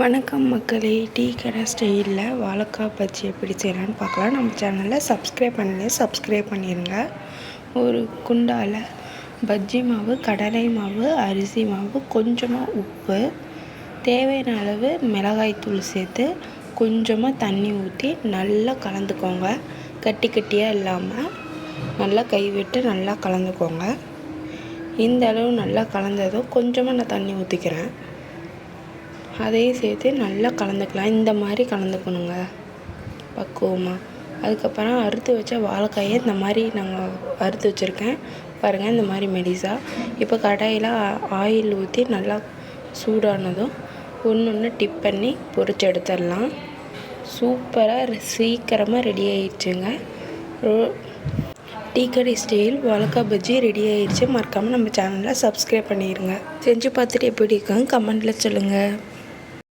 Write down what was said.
வணக்கம் மக்களே, டீ கடை ஸ்டைலில் வாழைக்காய் பஜ்ஜி எப்படி செய்யலான்னு பார்க்கலாம். நம்ம சேனலில் சப்ஸ்கிரைப் பண்ணிடுங்க. ஒரு குண்டால் பஜ்ஜி மாவு, கடலை மாவு, அரிசி மாவு, கொஞ்சமாக உப்பு, தேவையான அளவு மிளகாய்த்தூள் சேர்த்து கொஞ்சமாக தண்ணி ஊற்றி நல்லா கலந்துக்கோங்க. கட்டி கட்டியாக இல்லாமல் நல்லா கைவிட்டு நல்லா கலந்துக்கோங்க. இந்த அளவு நல்லா கலந்ததும் கொஞ்சமாக நான் தண்ணி ஊற்றிக்கிறேன். அதையும் சேர்த்து நல்லா கலந்துக்கலாம். இந்த மாதிரி கலந்துக்கணுங்க பக்குவமாக. அதுக்கப்புறம் அறுத்து வச்ச வாழைக்காயை இந்த மாதிரி நாங்கள் அறுத்து வச்சுருக்கேன் பாருங்கள், இந்த மாதிரி மெலிசா. இப்போ கடாயில் ஆயில் ஊற்றி நல்லா சூடானதும் ஒன்று டிப் பண்ணி பொரிச்சு எடுத்துடலாம். சூப்பராக சீக்கிரமாக ரெடி ஆயிடுச்சுங்க. டீ கடை ஸ்டைல் வாழைக்காய் பஜ்ஜி ரெடி ஆயிடுச்சு. மறக்காமல் நம்ம சேனலை சப்ஸ்கிரைப் பண்ணிடுங்க. செஞ்சு பார்த்துட்டு எப்படி இருக்குன்னு கமெண்ட்டில் சொல்லுங்கள்.